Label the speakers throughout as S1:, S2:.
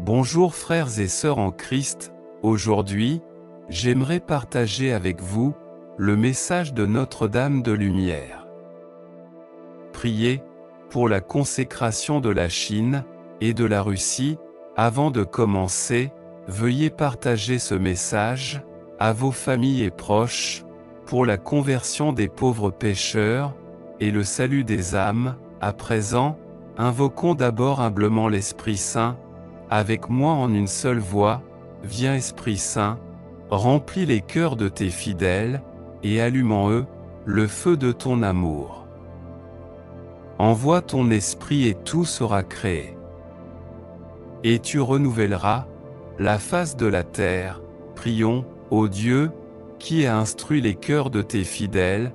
S1: Bonjour frères et sœurs en Christ, aujourd'hui, j'aimerais partager avec vous le message de Notre-Dame de Lumière. Priez pour la consécration de la Chine et de la Russie. Avant de commencer, veuillez partager ce message à vos familles et proches pour la conversion des pauvres pécheurs et le salut des âmes. À présent, invoquons d'abord humblement l'Esprit Saint. Avec moi en une seule voix, viens Esprit Saint, remplis les cœurs de tes fidèles, et allume en eux le feu de ton amour. Envoie ton esprit et tout sera créé. Et tu renouvelleras la face de la terre. Prions, ô Dieu, qui a instruit les cœurs de tes fidèles,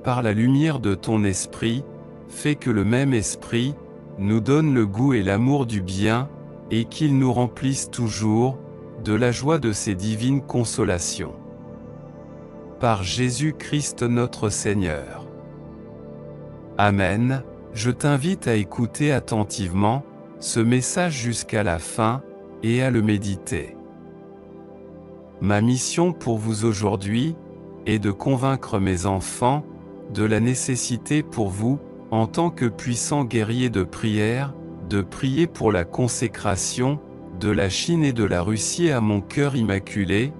S1: par la lumière de ton esprit, fais que le même esprit nous donne le goût et l'amour du bien, et qu'il nous remplisse toujours de la joie de ses divines consolations. Par Jésus-Christ notre Seigneur. Amen. Je t'invite à écouter attentivement ce message jusqu'à la fin et à le méditer. Ma mission pour vous aujourd'hui est de convaincre mes enfants de la nécessité pour vous, en tant que puissants guerriers de prière, de prier pour la consécration de la Chine et de la Russie à mon cœur immaculé,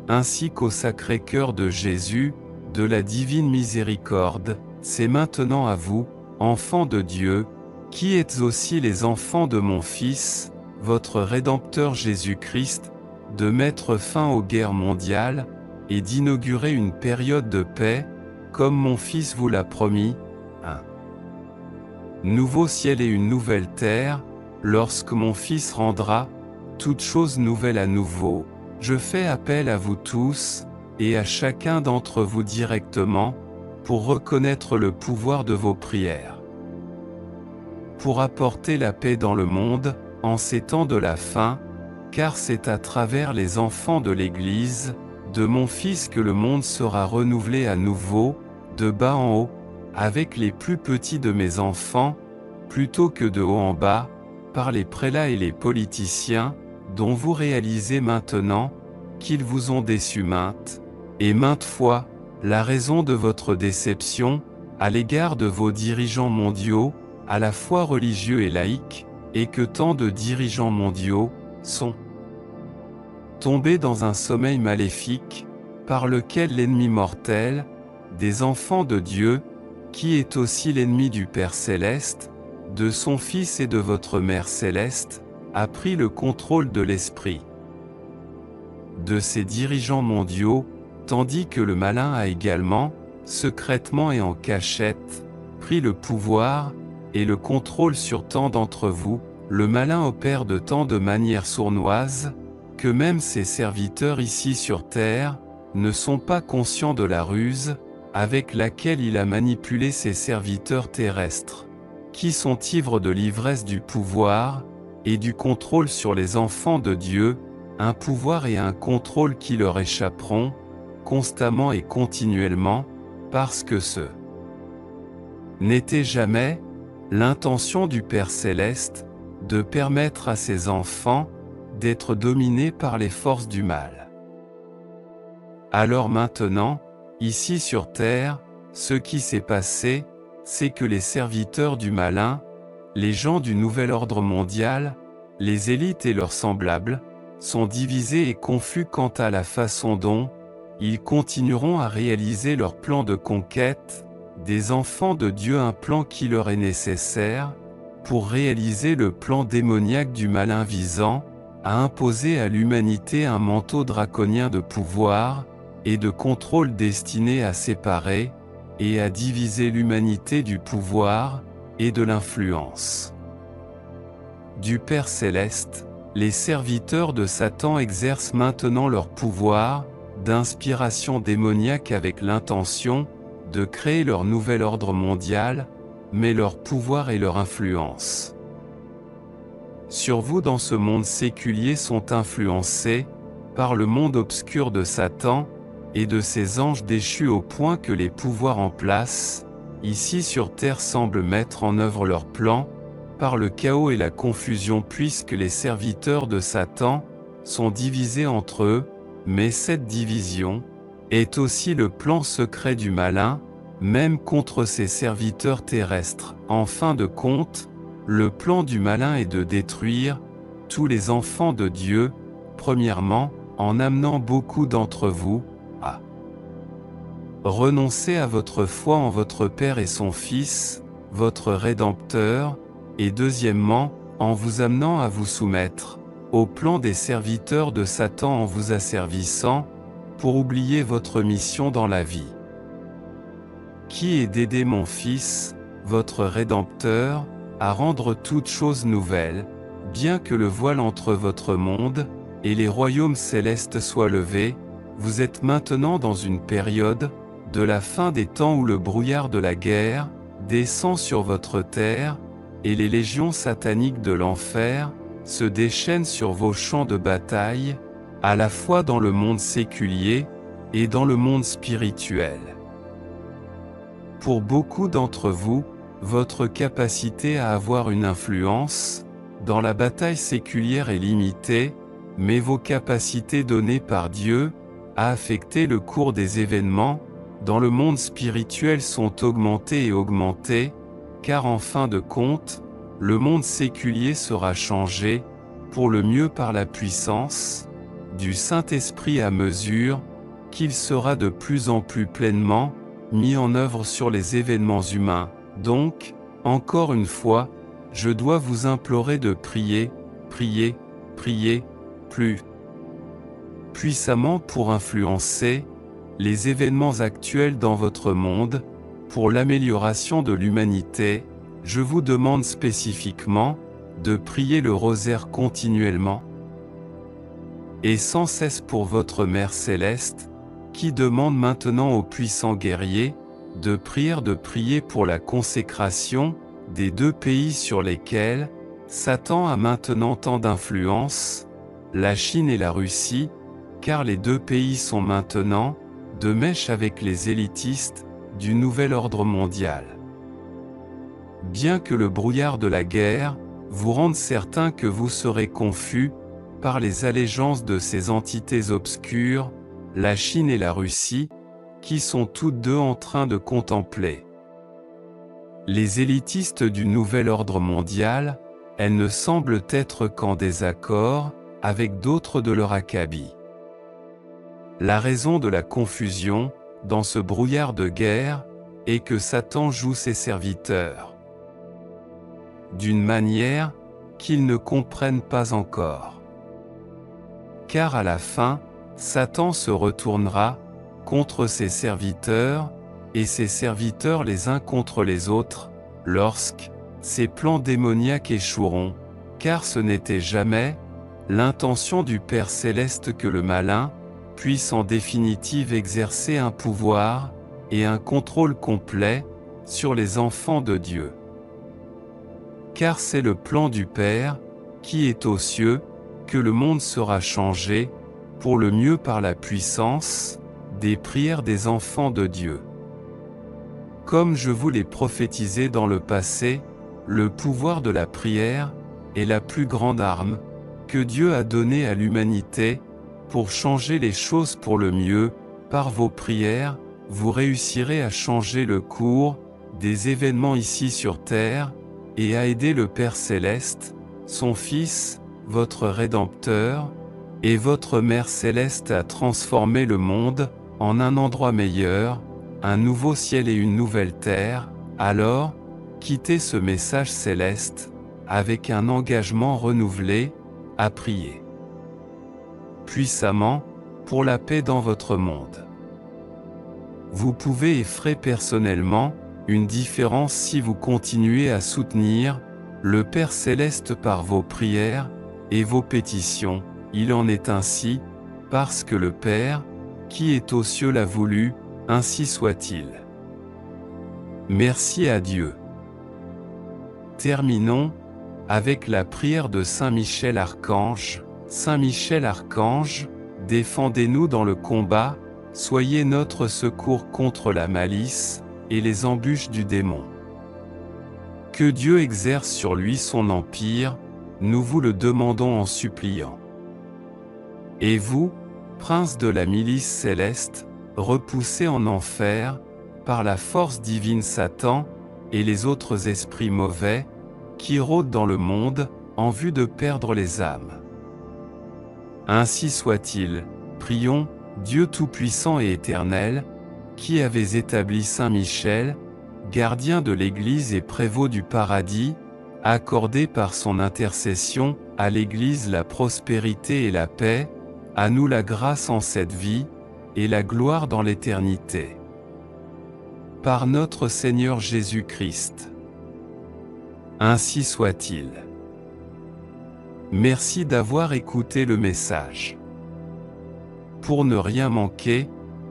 S1: ainsi qu'au Sacré-Cœur de Jésus, de la divine miséricorde. C'est maintenant à vous, enfants de Dieu, qui êtes aussi les enfants de mon Fils, votre Rédempteur Jésus-Christ, de mettre fin aux guerres mondiales, et d'inaugurer une période de paix, comme mon Fils vous l'a promis. Nouveau ciel et une nouvelle terre, lorsque mon Fils rendra toutes choses nouvelles à nouveau. Je fais appel à vous tous, et à chacun d'entre vous directement, pour reconnaître le pouvoir de vos prières. Pour apporter la paix dans le monde, en ces temps de la fin, car c'est à travers les enfants de l'Église, de mon Fils que le monde sera renouvelé à nouveau, de bas en haut, avec les plus petits de mes enfants, plutôt que de haut en bas, par les prélats et les politiciens, dont vous réalisez maintenant qu'ils vous ont déçu maintes et maintes fois, la raison de votre déception, à l'égard de vos dirigeants mondiaux, à la fois religieux et laïcs, et que tant de dirigeants mondiaux sont tombés dans un sommeil maléfique, par lequel l'ennemi mortel des enfants de Dieu, qui est aussi l'ennemi du Père Céleste, de son Fils et de votre Mère Céleste, a pris le contrôle de l'esprit de ces dirigeants mondiaux, tandis que le malin a également, secrètement et en cachette, pris le pouvoir et le contrôle sur tant d'entre vous. Le malin opère de tant de manières sournoises, que même ses serviteurs ici sur terre ne sont pas conscients de la ruse avec laquelle il a manipulé ses serviteurs terrestres, qui sont ivres de l'ivresse du pouvoir et du contrôle sur les enfants de Dieu, un pouvoir et un contrôle qui leur échapperont constamment et continuellement, parce que ce n'était jamais l'intention du Père Céleste de permettre à ses enfants d'être dominés par les forces du mal. Alors maintenant, ici sur terre, ce qui s'est passé, c'est que les serviteurs du malin, les gens du nouvel ordre mondial, les élites et leurs semblables, sont divisés et confus quant à la façon dont ils continueront à réaliser leur plan de conquête des enfants de Dieu, un plan qui leur est nécessaire pour réaliser le plan démoniaque du malin visant à imposer à l'humanité un manteau draconien de pouvoir et de contrôle destiné à séparer et à diviser l'humanité du pouvoir et de l'influence du Père Céleste. Les serviteurs de Satan exercent maintenant leur pouvoir d'inspiration démoniaque avec l'intention de créer leur nouvel ordre mondial, mais leur pouvoir et leur influence sur vous dans ce monde séculier sont influencés par le monde obscur de Satan et de ses anges déchus, au point que les pouvoirs en place, ici sur terre, semblent mettre en œuvre leur plan par le chaos et la confusion puisque les serviteurs de Satan sont divisés entre eux, mais cette division est aussi le plan secret du malin, même contre ses serviteurs terrestres. En fin de compte, le plan du malin est de détruire tous les enfants de Dieu, premièrement, en amenant beaucoup d'entre vous à renoncer à votre foi en votre Père et son Fils, votre Rédempteur, et deuxièmement, en vous amenant à vous soumettre au plan des serviteurs de Satan en vous asservissant, pour oublier votre mission dans la vie, qui est d'aider mon Fils, votre Rédempteur, à rendre toutes choses nouvelles, bien que le voile entre votre monde et les royaumes célestes soit levé. Vous êtes maintenant dans une période de la fin des temps où le brouillard de la guerre descend sur votre terre, et les légions sataniques de l'enfer se déchaînent sur vos champs de bataille, à la fois dans le monde séculier et dans le monde spirituel. Pour beaucoup d'entre vous, votre capacité à avoir une influence dans la bataille séculière est limitée, mais vos capacités données par Dieu à affecter le cours des événements dans le monde spirituel sont augmentées et augmentées, car en fin de compte, le monde séculier sera changé pour le mieux par la puissance du Saint-Esprit à mesure qu'il sera de plus en plus pleinement mis en œuvre sur les événements humains. Donc, encore une fois, je dois vous implorer de prier, prier, prier, plus puissamment pour influencer les événements actuels dans votre monde, pour l'amélioration de l'humanité. Je vous demande spécifiquement de prier le rosaire continuellement et sans cesse pour votre Mère Céleste, qui demande maintenant aux puissants guerriers de prier pour la consécration des deux pays sur lesquels Satan a maintenant tant d'influence, la Chine et la Russie, car les deux pays sont maintenant de mèche avec les élitistes du nouvel ordre mondial. Bien que le brouillard de la guerre vous rende certain que vous serez confus par les allégeances de ces entités obscures, la Chine et la Russie, qui sont toutes deux en train de contempler les élitistes du nouvel ordre mondial, elles ne semblent être qu'en désaccord avec d'autres de leur acabit. La raison de la confusion, dans ce brouillard de guerre, est que Satan joue ses serviteurs d'une manière qu'ils ne comprennent pas encore. Car à la fin, Satan se retournera contre ses serviteurs, et ses serviteurs les uns contre les autres, lorsque ses plans démoniaques échoueront, car ce n'était jamais l'intention du Père Céleste que le malin puisse en définitive exercer un pouvoir et un contrôle complet sur les enfants de Dieu. Car c'est le plan du Père, qui est aux cieux, que le monde sera changé, pour le mieux par la puissance des prières des enfants de Dieu. Comme je vous l'ai prophétisé dans le passé, le pouvoir de la prière est la plus grande arme que Dieu a donnée à l'humanité pour changer les choses pour le mieux. Par vos prières, vous réussirez à changer le cours des événements ici sur terre et à aider le Père Céleste, son Fils, votre Rédempteur, et votre Mère Céleste à transformer le monde en un endroit meilleur, un nouveau ciel et une nouvelle terre. Alors, quittez ce message céleste avec un engagement renouvelé à prier puissamment pour la paix dans votre monde. Vous pouvez effrayer personnellement une différence si vous continuez à soutenir le Père Céleste par vos prières et vos pétitions. Il en est ainsi, parce que le Père, qui est aux cieux l'a voulu, ainsi soit-il. Merci à Dieu. Terminons avec la prière de Saint Michel Archange. Saint Michel Archange, défendez-nous dans le combat, soyez notre secours contre la malice et les embûches du démon. Que Dieu exerce sur lui son empire, nous vous le demandons en suppliant. Et vous, prince de la milice céleste, repoussez en enfer, par la force divine Satan, et les autres esprits mauvais, qui rôdent dans le monde, en vue de perdre les âmes. Ainsi soit-il, prions, Dieu Tout-Puissant et Éternel, qui avez établi Saint Michel, gardien de l'Église et prévôt du paradis, accordez par son intercession, à l'Église la prospérité et la paix, à nous la grâce en cette vie, et la gloire dans l'éternité. Par notre Seigneur Jésus-Christ. Ainsi soit-il. Merci d'avoir écouté le message. Pour ne rien manquer,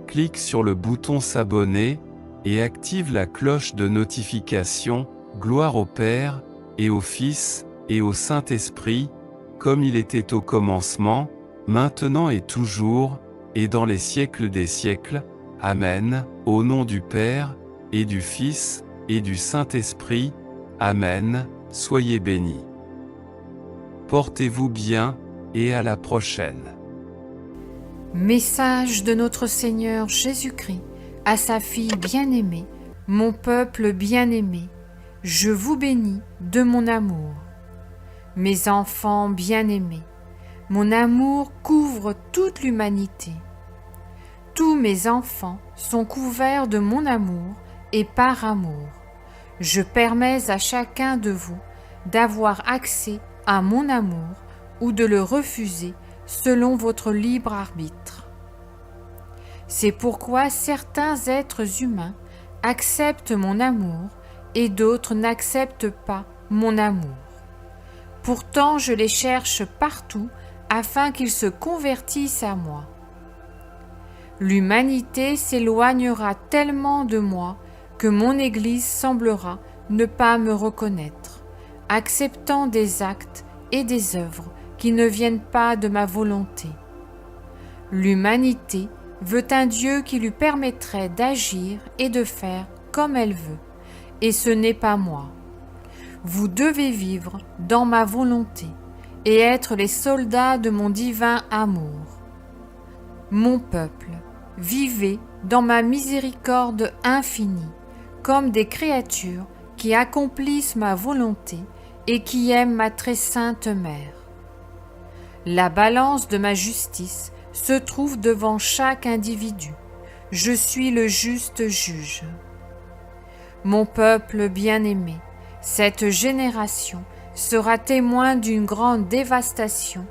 S1: clique sur le bouton s'abonner, et active la cloche de notification. Gloire au Père, et au Fils, et au Saint-Esprit, comme il était au commencement, maintenant et toujours, et dans les siècles des siècles. Amen. Au nom du Père, et du Fils, et du Saint-Esprit. Amen. Soyez bénis. Portez-vous bien, et à la prochaine.
S2: Message de notre Seigneur Jésus-Christ à sa fille bien-aimée, mon peuple bien-aimé, je vous bénis de mon amour. Mes enfants bien-aimés, mon amour couvre toute l'humanité. Tous mes enfants sont couverts de mon amour et par amour. Je permets à chacun de vous d'avoir accès à mon amour ou de le refuser selon votre libre arbitre. C'est pourquoi certains êtres humains acceptent mon amour et d'autres n'acceptent pas mon amour. Pourtant, je les cherche partout afin qu'ils se convertissent à moi. L'humanité s'éloignera tellement de moi que mon Église semblera ne pas me reconnaître, acceptant des actes et des œuvres qui ne viennent pas de ma volonté. L'humanité veut un Dieu qui lui permettrait d'agir et de faire comme elle veut, et ce n'est pas moi. Vous devez vivre dans ma volonté et être les soldats de mon divin amour. Mon peuple, vivez dans ma miséricorde infinie, comme des créatures qui accomplissent ma volonté et qui aiment ma très sainte mère. La balance de ma justice se trouve devant chaque individu. Je suis le juste juge. Mon peuple bien-aimé, cette génération sera témoin d'une grande dévastation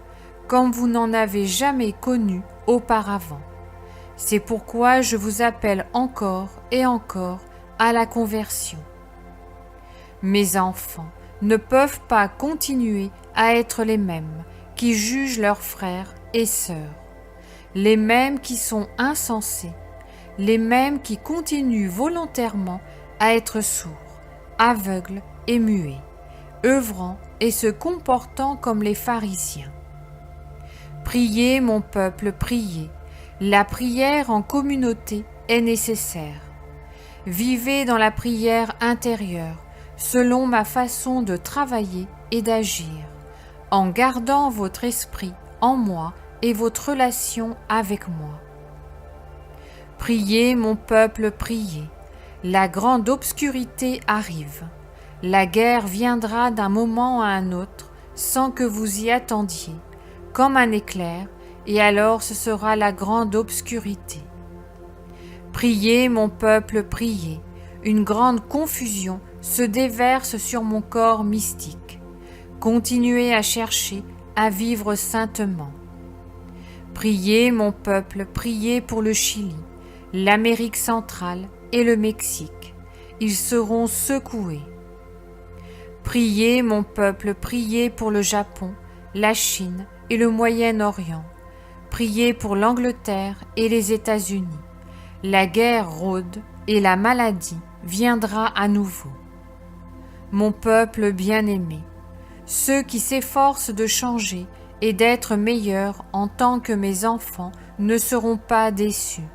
S2: comme vous n'en avez jamais connu auparavant. C'est pourquoi je vous appelle encore et encore à la conversion. Mes enfants ne peuvent pas continuer à être les mêmes qui jugent leurs frères et sœurs, les mêmes qui sont insensés, les mêmes qui continuent volontairement à être sourds, aveugles et muets, œuvrant et se comportant comme les pharisiens. Priez, mon peuple, priez. La prière en communauté est nécessaire. Vivez dans la prière intérieure, selon ma façon de travailler et d'agir, en gardant votre esprit en moi et votre relation avec moi. Priez, mon peuple, priez. La grande obscurité arrive. La guerre viendra d'un moment à un autre sans que vous y attendiez, comme un éclair, et alors ce sera la grande obscurité. Priez, mon peuple, priez. Une grande confusion se déverse sur mon corps mystique. Continuez à chercher à vivre saintement. Priez, mon peuple, priez pour le Chili, l'Amérique centrale et le Mexique. Ils seront secoués. Priez, mon peuple, priez pour le Japon, la Chine et le Moyen-Orient. Priez pour l'Angleterre et les États-Unis. La guerre rôde et la maladie viendra à nouveau. Mon peuple bien-aimé, ceux qui s'efforcent de changer et d'être meilleurs en tant que mes enfants ne seront pas déçus.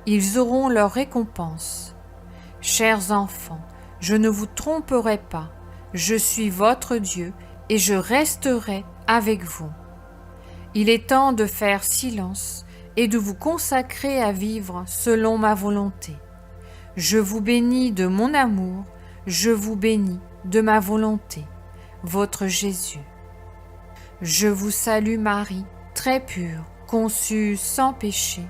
S2: Ils auront leur récompense. Chers enfants, je ne vous tromperai pas. Je suis votre Dieu et je resterai avec vous. Il est temps de faire silence et de vous consacrer à vivre selon ma volonté. Je vous bénis de mon amour, je vous bénis de ma volonté, votre Jésus. Je vous salue Marie, très pure, conçue sans péché.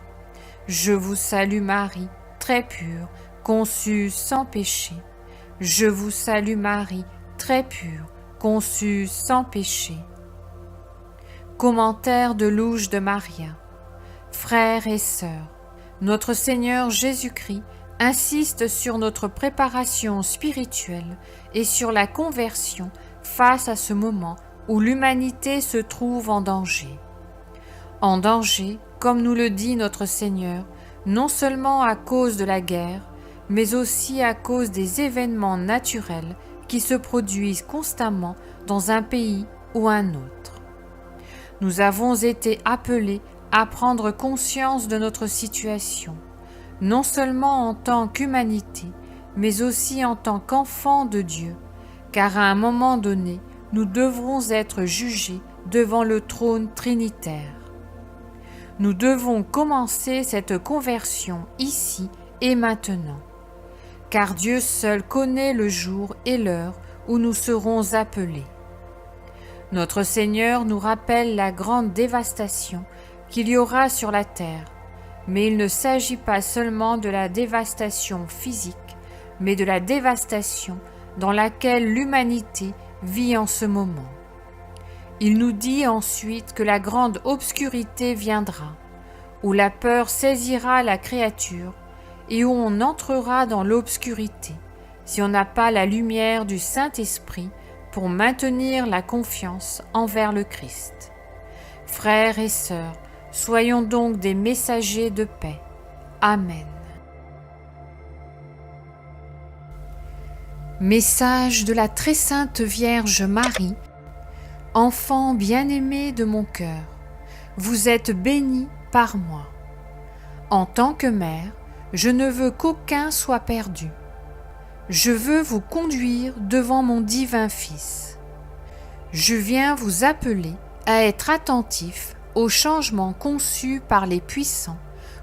S2: Je vous salue Marie, très pure, conçue sans péché. Je vous salue Marie, très pure, conçue sans péché. Commentaire de Louche de Maria. Frères et sœurs, notre Seigneur Jésus-Christ insiste sur notre préparation spirituelle et sur la conversion face à ce moment où l'humanité se trouve en danger. En danger, comme nous le dit notre Seigneur, non seulement à cause de la guerre, mais aussi à cause des événements naturels qui se produisent constamment dans un pays ou un autre. Nous avons été appelés à prendre conscience de notre situation, non seulement en tant qu'humanité, mais aussi en tant qu'enfants de Dieu, car à un moment donné, nous devrons être jugés devant le trône trinitaire. Nous devons commencer cette conversion ici et maintenant, car Dieu seul connaît le jour et l'heure où nous serons appelés. Notre Seigneur nous rappelle la grande dévastation qu'il y aura sur la terre, mais il ne s'agit pas seulement de la dévastation physique, mais de la dévastation dans laquelle l'humanité vit en ce moment. Il nous dit ensuite que la grande obscurité viendra, où la peur saisira la créature et où on entrera dans l'obscurité, si on n'a pas la lumière du Saint-Esprit pour maintenir la confiance envers le Christ. Frères et sœurs, soyons donc des messagers de paix. Amen. Message de la très sainte Vierge Marie. Enfant bien-aimé de mon cœur, vous êtes bénie par moi. En tant que mère, je ne veux qu'aucun soit perdu. Je veux vous conduire devant mon divin Fils. Je viens vous appeler à être attentifs aux changements conçus par les puissants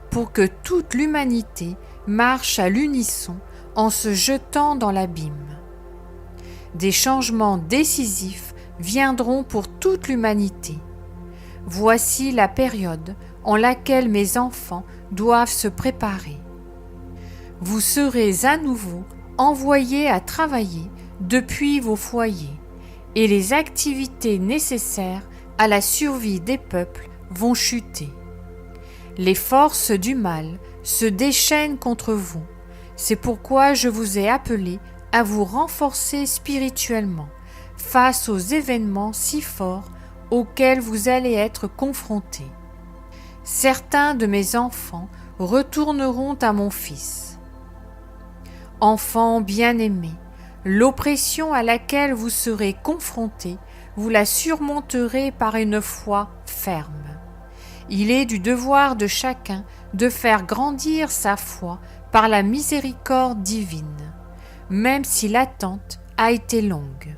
S2: pour que toute l'humanité marche à l'unisson en se jetant dans l'abîme. Des changements décisifs viendront pour toute l'humanité. Voici la période en laquelle mes enfants doivent se préparer. Vous serez à nouveau envoyés à travailler depuis vos foyers et les activités nécessaires à la survie des peuples vont chuter. Les forces du mal se déchaînent contre vous. C'est pourquoi je vous ai appelé à vous renforcer spirituellement face aux événements si forts auxquels vous allez être confrontés. Certains de mes enfants retourneront à mon Fils. Enfants bien-aimés, l'oppression à laquelle vous serez confrontés, vous la surmonterez par une foi ferme. Il est du devoir de chacun de faire grandir sa foi par la miséricorde divine, même si l'attente a été longue.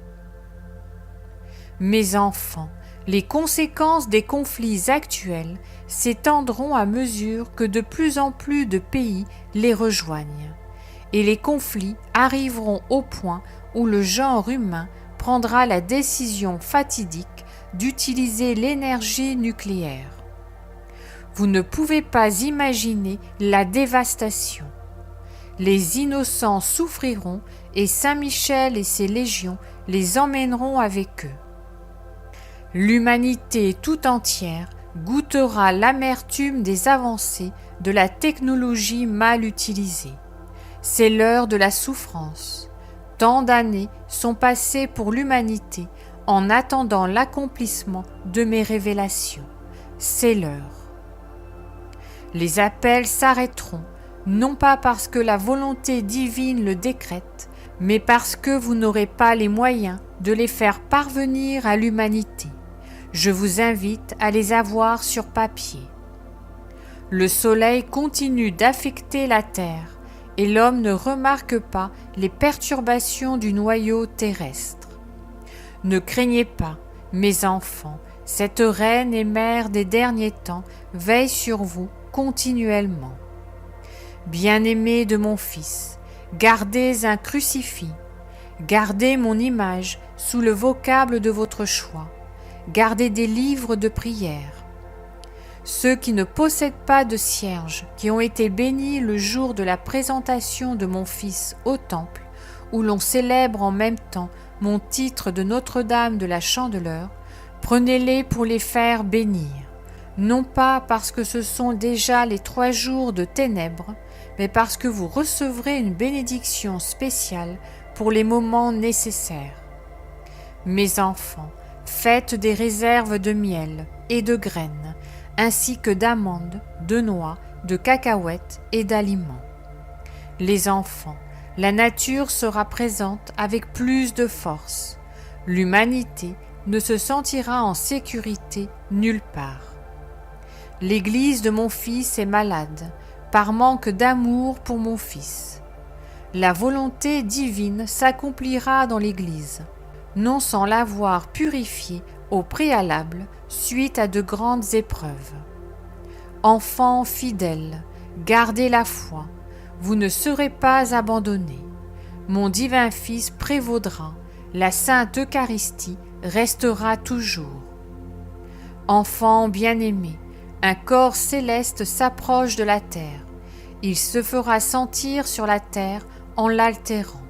S2: Mes enfants, les conséquences des conflits actuels s'étendront à mesure que de plus en plus de pays les rejoignent, et les conflits arriveront au point où le genre humain prendra la décision fatidique d'utiliser l'énergie nucléaire. Vous ne pouvez pas imaginer la dévastation. Les innocents souffriront et Saint Michel et ses légions les emmèneront avec eux. L'humanité tout entière goûtera l'amertume des avancées de la technologie mal utilisée. C'est l'heure de la souffrance. Tant d'années sont passées pour l'humanité en attendant l'accomplissement de mes révélations. C'est l'heure. Les appels s'arrêteront, non pas parce que la volonté divine le décrète, mais parce que vous n'aurez pas les moyens de les faire parvenir à l'humanité. Je vous invite à les avoir sur papier. Le soleil continue d'affecter la Terre et l'homme ne remarque pas les perturbations du noyau terrestre. Ne craignez pas, mes enfants, cette reine et mère des derniers temps veille sur vous continuellement. Bien-aimés de mon Fils, gardez un crucifix, gardez mon image sous le vocable de votre choix, gardez des livres de prière. Ceux qui ne possèdent pas de cierges, qui ont été bénis le jour de la présentation de mon Fils au temple, où l'on célèbre en même temps mon titre de Notre-Dame de la Chandeleur, prenez-les pour les faire bénir, non pas parce que ce sont déjà les 3 jours de ténèbres, mais parce que vous recevrez une bénédiction spéciale pour les moments nécessaires. Mes enfants, faites des réserves de miel et de graines, ainsi que d'amandes, de noix, de cacahuètes et d'aliments. Les enfants, la nature sera présente avec plus de force. L'humanité ne se sentira en sécurité nulle part. L'Église de mon Fils est malade, par manque d'amour pour mon Fils. La volonté divine s'accomplira dans l'Église, non sans l'avoir purifiée au préalable suite à de grandes épreuves. Enfants fidèles, gardez la foi, vous ne serez pas abandonnés. Mon divin Fils prévaudra, la Sainte Eucharistie restera toujours. Enfants bien-aimés, un corps céleste s'approche de la terre. Il se fera sentir sur la terre en l'altérant.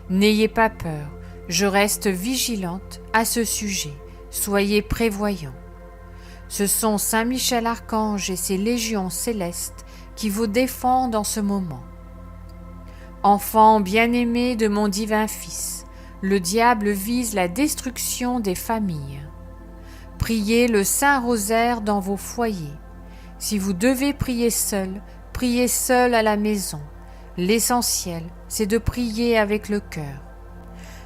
S2: N'ayez pas peur, je reste vigilante à ce sujet. Soyez prévoyants. Ce sont Saint Michel Archange et ses légions célestes qui vous défendent en ce moment. Enfants bien-aimés de mon divin Fils, le diable vise la destruction des familles. Priez le Saint Rosaire dans vos foyers. Si vous devez prier seul à la maison. L'essentiel, c'est de prier avec le cœur.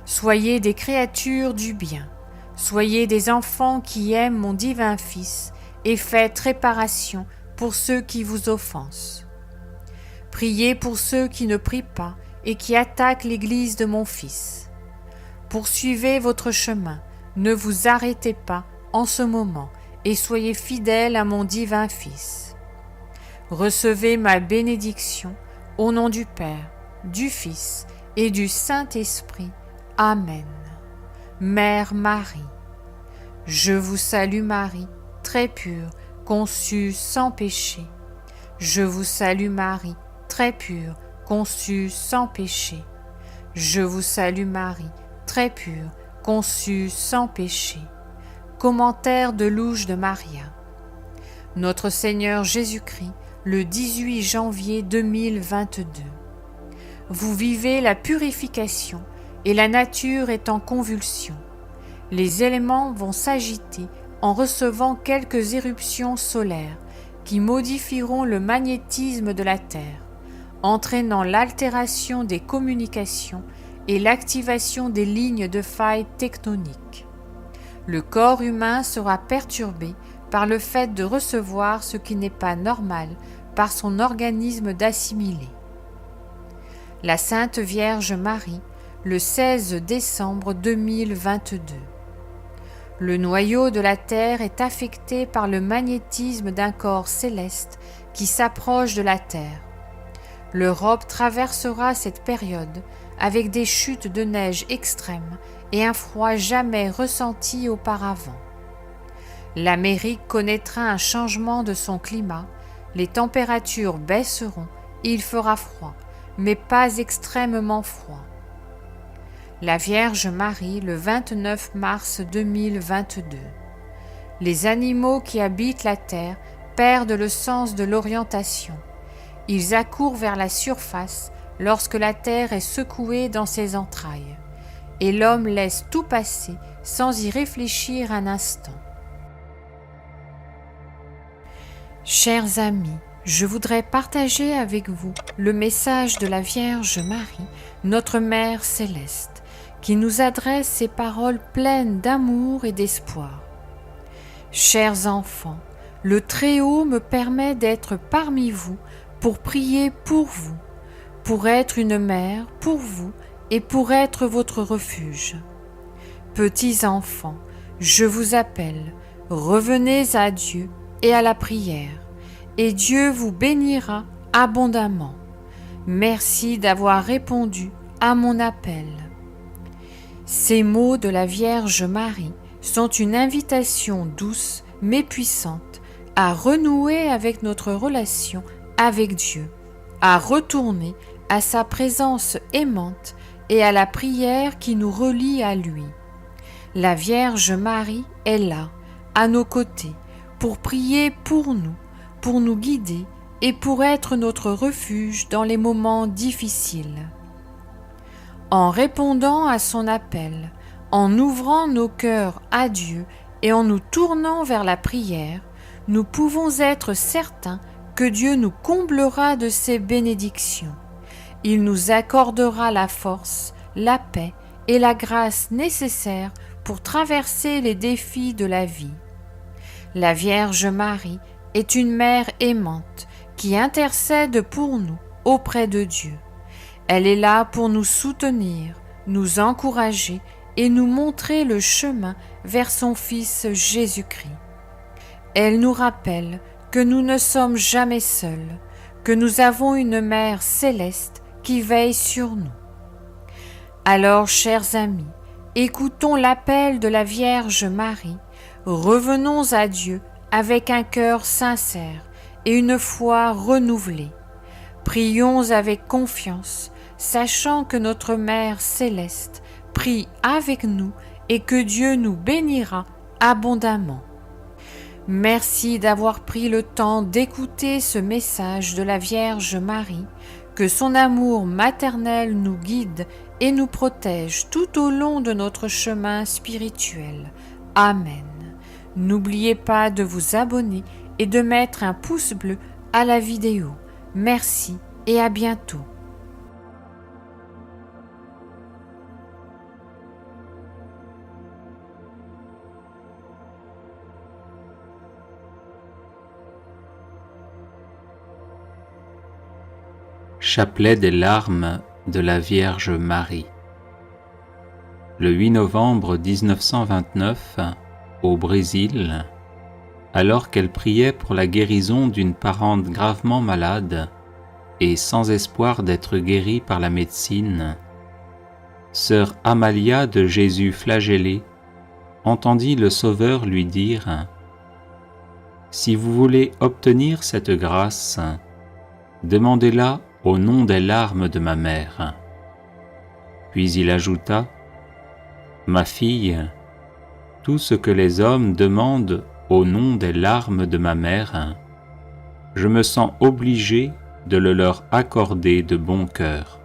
S2: Soyez des créatures du bien. Soyez des enfants qui aiment mon divin Fils et faites réparation pour ceux qui vous offensent. Priez pour ceux qui ne prient pas et qui attaquent l'Église de mon Fils. Poursuivez votre chemin, ne vous arrêtez pas en ce moment et soyez fidèles à mon divin Fils. Recevez ma bénédiction au nom du Père, du Fils et du Saint-Esprit. Amen. Mère Marie, je vous salue Marie, très pure, conçue sans péché. Je vous salue Marie, très pure, conçue sans péché. Je vous salue Marie, très pure, conçue sans péché. Commentaire de Louche de Maria. Notre Seigneur Jésus-Christ, le 18 janvier 2022. Vous vivez la purification et la nature est en convulsion. Les éléments vont s'agiter en recevant quelques éruptions solaires qui modifieront le magnétisme de la Terre, entraînant l'altération des communications et l'activation des lignes de faille tectoniques. Le corps humain sera perturbé par le fait de recevoir ce qui n'est pas normal par son organisme d'assimiler. La Sainte Vierge Marie, le 16 décembre 2022. Le noyau de la Terre est affecté par le magnétisme d'un corps céleste qui s'approche de la Terre. L'Europe traversera cette période avec des chutes de neige extrêmes et un froid jamais ressenti auparavant. L'Amérique connaîtra un changement de son climat, les températures baisseront et il fera froid, mais pas extrêmement froid. La Vierge Marie, le 29 mars 2022. Les animaux qui habitent la terre perdent le sens de l'orientation. Ils accourent vers la surface lorsque la terre est secouée dans ses entrailles, et l'homme laisse tout passer sans y réfléchir un instant. Chers amis, je voudrais partager avec vous le message de la Vierge Marie, notre Mère céleste, qui nous adresse ces paroles pleines d'amour et d'espoir. Chers enfants, le Très-Haut me permet d'être parmi vous pour prier pour vous, pour être une mère pour vous et pour être votre refuge. Petits enfants, je vous appelle, revenez à Dieu et à la prière, et Dieu vous bénira abondamment. Merci d'avoir répondu à mon appel. Ces mots de la Vierge Marie sont une invitation douce mais puissante à renouer avec notre relation avec Dieu, à retourner à sa présence aimante et à la prière qui nous relie à lui. La Vierge Marie est là, à nos côtés, pour prier pour nous guider et pour être notre refuge dans les moments difficiles. En répondant à son appel, en ouvrant nos cœurs à Dieu et en nous tournant vers la prière, nous pouvons être certains que Dieu nous comblera de ses bénédictions. Il nous accordera la force, la paix et la grâce nécessaires pour traverser les défis de la vie. La Vierge Marie est une mère aimante qui intercède pour nous auprès de Dieu. Elle est là pour nous soutenir, nous encourager et nous montrer le chemin vers son Fils Jésus-Christ. Elle nous rappelle que nous ne sommes jamais seuls, que nous avons une Mère céleste qui veille sur nous. Alors, chers amis, écoutons l'appel de la Vierge Marie, revenons à Dieu avec un cœur sincère et une foi renouvelée. Prions avec confiance, sachant que notre Mère céleste prie avec nous et que Dieu nous bénira abondamment. Merci d'avoir pris le temps d'écouter ce message de la Vierge Marie, que son amour maternel nous guide et nous protège tout au long de notre chemin spirituel. Amen. N'oubliez pas de vous abonner et de mettre un pouce bleu à la vidéo. Merci et à bientôt.
S3: Chapelet des larmes de la Vierge Marie. Le 8 novembre 1929, au Brésil, alors qu'elle priait pour la guérison d'une parente gravement malade et sans espoir d'être guérie par la médecine, sœur Amalia de Jésus flagellé entendit le Sauveur lui dire : « Si vous voulez obtenir cette grâce, demandez-la au nom des larmes de ma mère. » Puis il ajouta : « Ma fille, tout ce que les hommes demandent au nom des larmes de ma mère, je me sens obligé de le leur accorder de bon cœur. »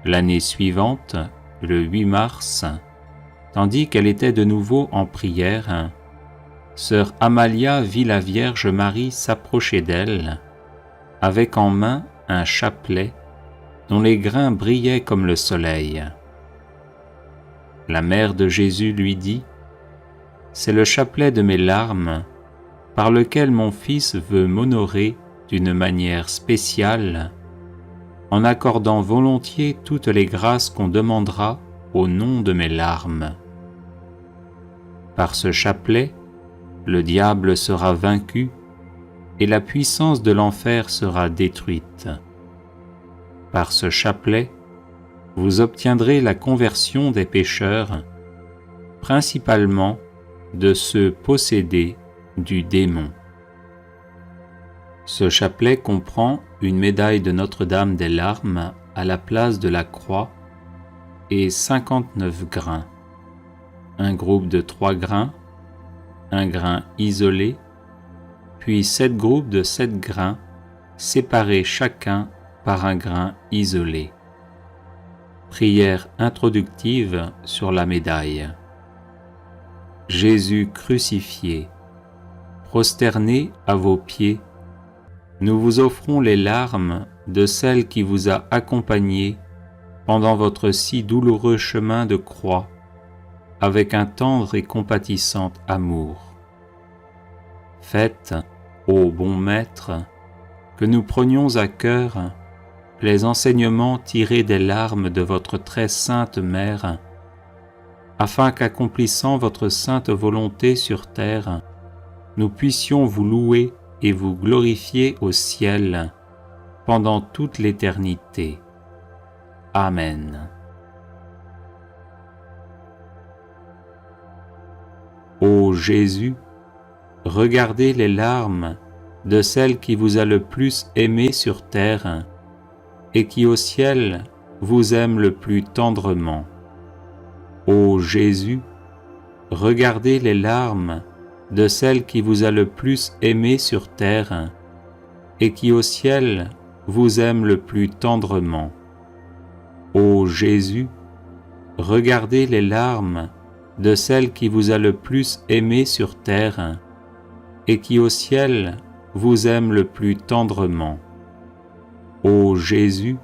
S3: L'année suivante, le 8 mars, tandis qu'elle était de nouveau en prière, sœur Amalia vit la Vierge Marie s'approcher d'elle, avec en main un chapelet dont les grains brillaient comme le soleil. La mère de Jésus lui dit : « C'est le chapelet de mes larmes, par lequel mon Fils veut m'honorer d'une manière spéciale, en accordant volontiers toutes les grâces qu'on demandera au nom de mes larmes. Par ce chapelet, le diable sera vaincu, et la puissance de l'enfer sera détruite. Par ce chapelet, vous obtiendrez la conversion des pécheurs, principalement de ceux possédés du démon. » Ce chapelet comprend une médaille de Notre-Dame des Larmes à la place de la croix et 59 grains, un groupe de 3 grains, un grain isolé, puis 7 groupes de 7 grains, séparés chacun par un grain isolé. Prière introductive sur la médaille. Jésus crucifié, prosterné à vos pieds, nous vous offrons les larmes de celle qui vous a accompagné pendant votre si douloureux chemin de croix, avec un tendre et compatissant amour. Faites, ô bon Maître, que nous prenions à cœur les enseignements tirés des larmes de votre très sainte Mère, afin qu'accomplissant votre sainte volonté sur terre, nous puissions vous louer et vous glorifier au ciel pendant toute l'éternité. Amen. Ô Jésus, regardez les larmes de celle qui vous a le plus aimé sur terre et qui au ciel vous aime le plus tendrement. Ô Jésus, regardez les larmes de celle qui vous a le plus aimé sur terre et qui au ciel vous aime le plus tendrement. Ô Jésus, regardez les larmes de celle qui vous a le plus aimé sur terre et qui au ciel vous aime le plus tendrement. Ô Jésus,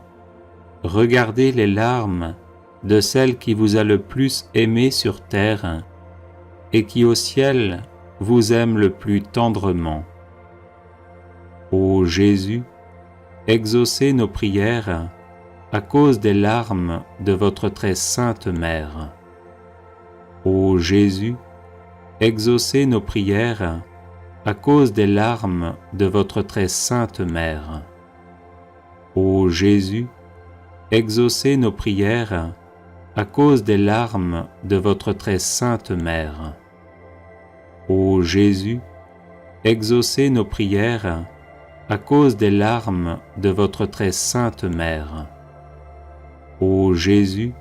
S3: regardez les larmes de celle qui vous a le plus aimé sur terre et qui au ciel vous aime le plus tendrement. Ô Jésus, exaucez nos prières à cause des larmes de votre très sainte Mère. Ô Jésus, exaucez nos prières à cause des larmes de votre très sainte Mère. Ô Jésus, exaucez nos prières à cause des larmes de votre très sainte Mère. Ô Jésus, exaucez nos prières à cause des larmes de votre très sainte Mère. Ô Jésus,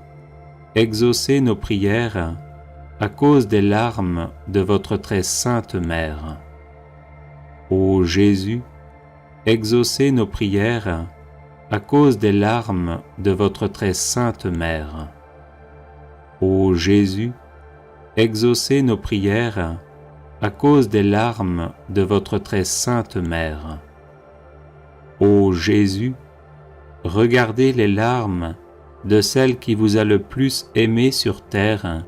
S3: exaucez nos prières à cause des larmes de votre très sainte Mère. Ô Jésus, exaucez nos prières à cause des larmes de votre très sainte Mère. Ô Jésus, exaucez nos prières à cause des larmes de votre très sainte Mère. Ô Jésus, regardez les larmes de celle qui vous a le plus aimé sur terre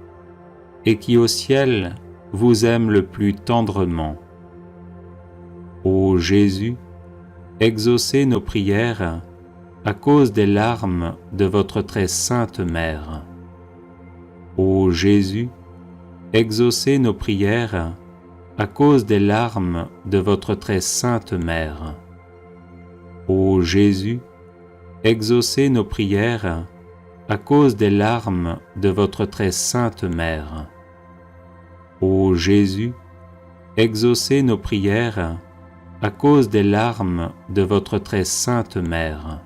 S3: et qui au ciel vous aime le plus tendrement. Ô Jésus, exaucez nos prières à cause des larmes de votre très sainte Mère. Ô Jésus, exaucez nos prières à cause des larmes de votre très sainte Mère. Ô Jésus, exaucez nos prières à cause des larmes de votre très sainte Mère. Ô Jésus, exaucez nos prières à cause des larmes de votre très sainte Mère.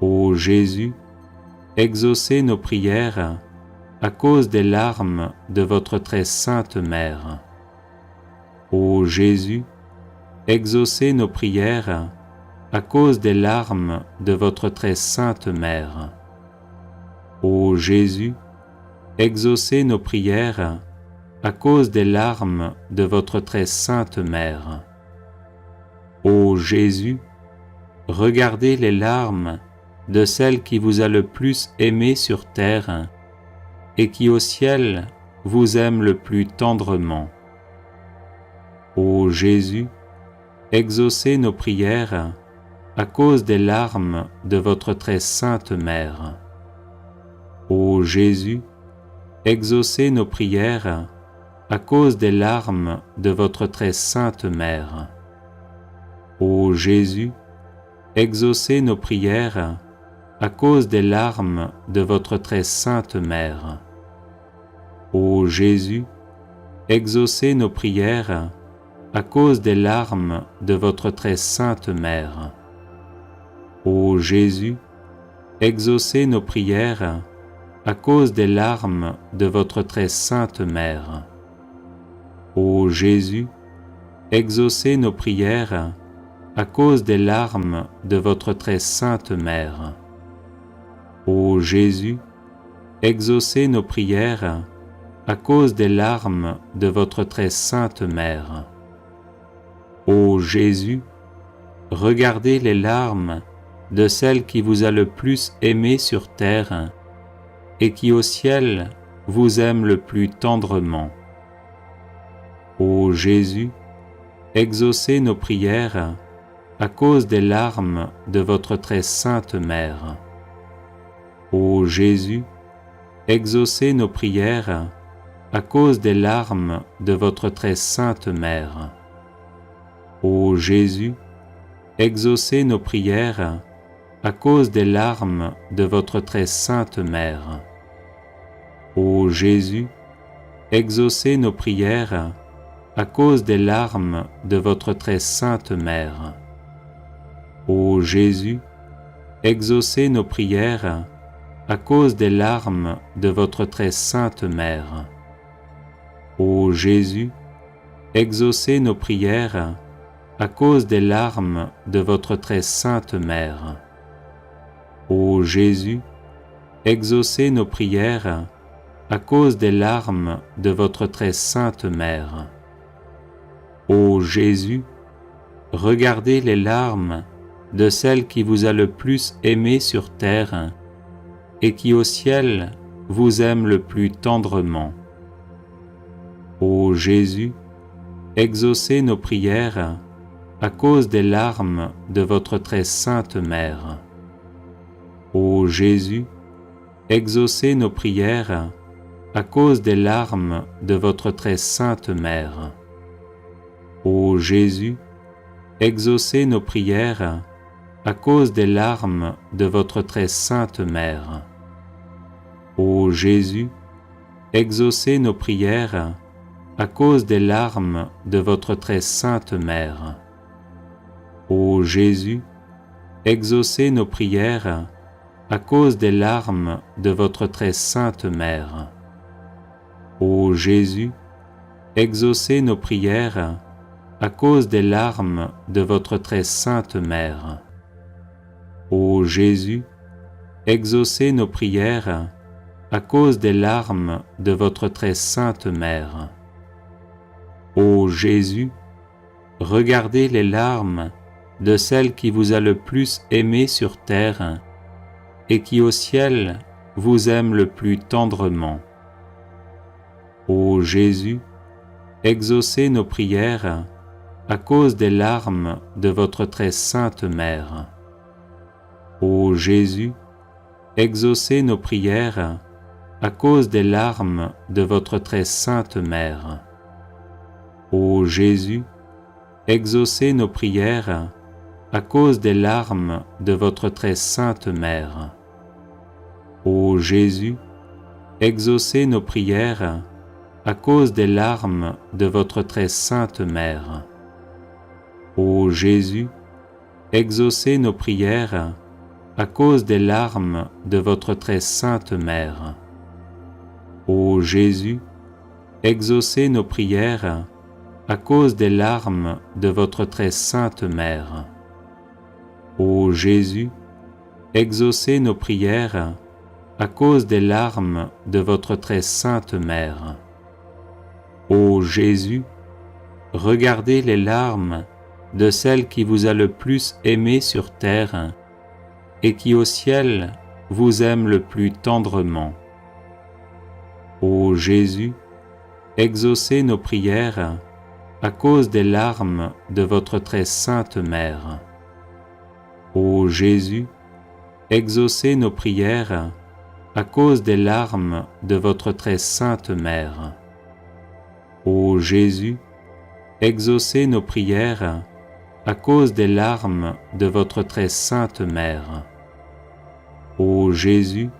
S3: Ô Jésus, exaucez nos prières à cause des larmes de votre très sainte Mère. Ô Jésus, exaucez nos prières à cause des larmes de votre très sainte Mère. Ô Jésus, exaucez nos prières à cause des larmes de votre très sainte Mère. Ô Jésus, regardez les larmes de celle qui vous a le plus aimé sur terre et qui au ciel vous aime le plus tendrement. Ô Jésus, exaucez nos prières à cause des larmes de votre très sainte Mère. Ô Jésus, exaucez nos prières à cause des larmes de votre très sainte Mère. Ô Jésus, exaucez nos prières à cause des larmes de votre très sainte Mère. Ô Jésus, exaucez nos prières à cause des larmes de votre très sainte Mère. Ô Jésus, exaucez nos prières à cause des larmes de votre très sainte Mère. Ô Jésus, exaucez nos prières à cause des larmes de votre très sainte Mère. Ô Jésus, exaucez nos prières à cause des larmes de votre très sainte Mère. Ô Jésus, regardez les larmes de celle qui vous a le plus aimé sur terre et qui au ciel vous aime le plus tendrement. Ô Jésus, exaucez nos prières à cause des larmes de votre très sainte Mère. Ô Jésus, exaucez nos prières à cause des larmes de votre très sainte mère. Ô Jésus, exaucez nos prières à cause des larmes de votre très sainte mère. Ô Jésus, exaucez nos prières à cause des larmes de votre très sainte mère. Ô Jésus, exaucez nos prières à cause des larmes de votre très sainte mère. Ô Jésus, exaucez nos prières à cause des larmes de votre très sainte mère. Ô Jésus, exaucez nos prières à cause des larmes de votre très sainte mère. Ô Jésus, regardez les larmes de celle qui vous a le plus aimé sur terre et qui au ciel vous aime le plus tendrement. Ô Jésus, exaucez nos prières à cause des larmes de votre très sainte mère. Ô Jésus, exaucez nos prières à cause des larmes de votre très sainte mère. Ô Jésus, exaucez nos prières à cause des larmes de votre très sainte mère. Ô Jésus, exaucez nos prières à cause des larmes de votre très sainte mère. Ô Jésus, exaucez nos prières à cause des larmes de votre très sainte mère. Ô Jésus, exaucez nos prières à cause des larmes de votre très sainte mère. Ô Jésus, exaucez nos prières à cause des larmes de votre très sainte mère. Ô Jésus, regardez les larmes de celle qui vous a le plus aimé sur terre et qui au ciel vous aime le plus tendrement. Ô Jésus, exaucez nos prières à cause des larmes de votre très sainte mère. Ô Jésus, exaucez nos prières à cause des larmes de votre très sainte mère. Ô Jésus, exaucez nos prières à cause des larmes de votre très sainte mère. Ô Jésus, exaucez nos prières à cause des larmes de votre très sainte mère. Ô Jésus, exaucez nos prières à cause des larmes de votre très sainte mère. Ô Jésus, exaucez nos prières à cause des larmes de votre très sainte mère. Ô Jésus, exaucez nos prières à cause des larmes de votre très sainte mère. Ô Jésus, regardez les larmes de celle qui vous a le plus aimé sur terre et qui au ciel vous aime le plus tendrement. Ô Jésus, exaucez nos prières à cause des larmes de votre très sainte mère. Ô Jésus, exaucez nos prières à cause des larmes de votre très sainte mère. Ô Jésus, exaucez nos prières à cause des larmes de votre très sainte mère. Ô Jésus,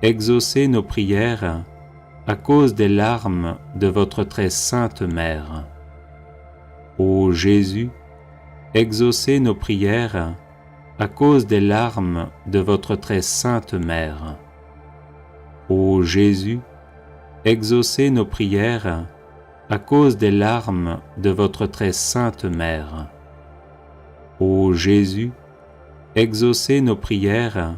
S3: exaucez nos prières à cause des larmes de votre très sainte mère. Ô Jésus, exaucez nos prières à cause des larmes de votre très sainte mère. Ô Jésus, exaucez nos prières à cause des larmes de votre très sainte mère. Ô Jésus, exaucez nos prières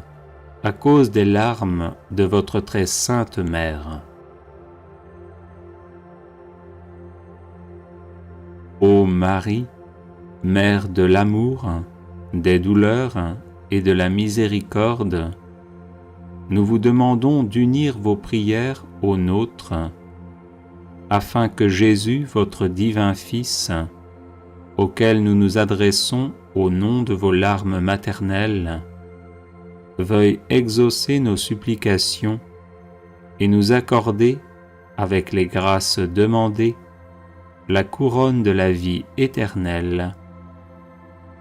S3: à cause des larmes de votre très sainte mère. Ô Marie, Mère de l'amour, des douleurs et de la miséricorde, nous vous demandons d'unir vos prières aux nôtres, afin que Jésus, votre divin Fils, auquel nous nous adressons au nom de vos larmes maternelles, veuille exaucer nos supplications et nous accorder, avec les grâces demandées, la couronne de la vie éternelle.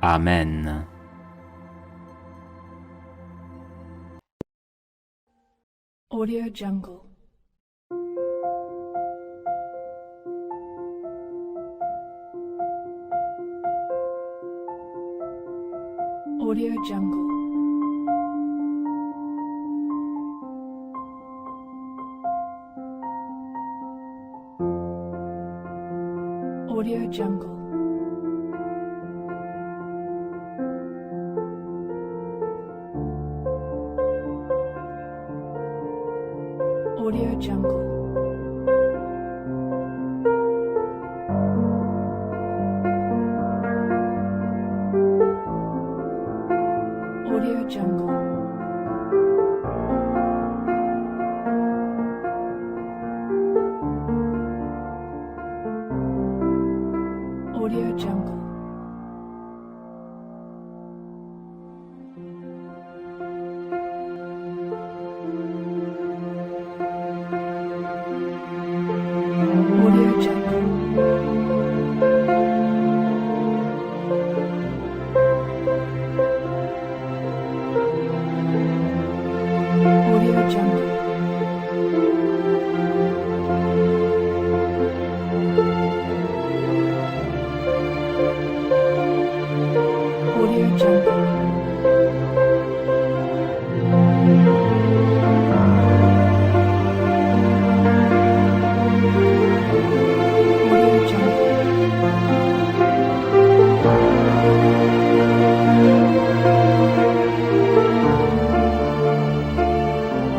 S3: Amen.
S4: Audio Jungle. Audio Jungle. Audio Jungle. Audio Jungle. Audio Jungle. Audio Jungle. Audio Jungle. Audio Jungle. Audio Jungle.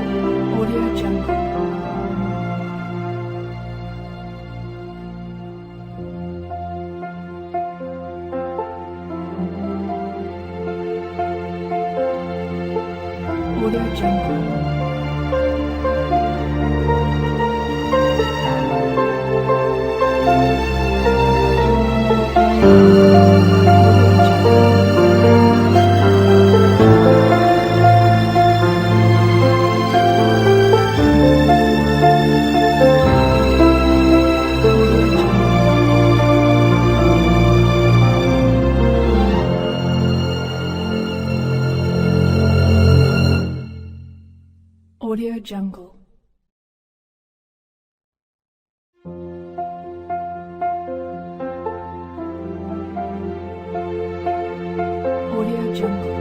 S4: Audio Jungle. Audio Jungle. Audio Jungle. Audio Jungle. Audio Jungle.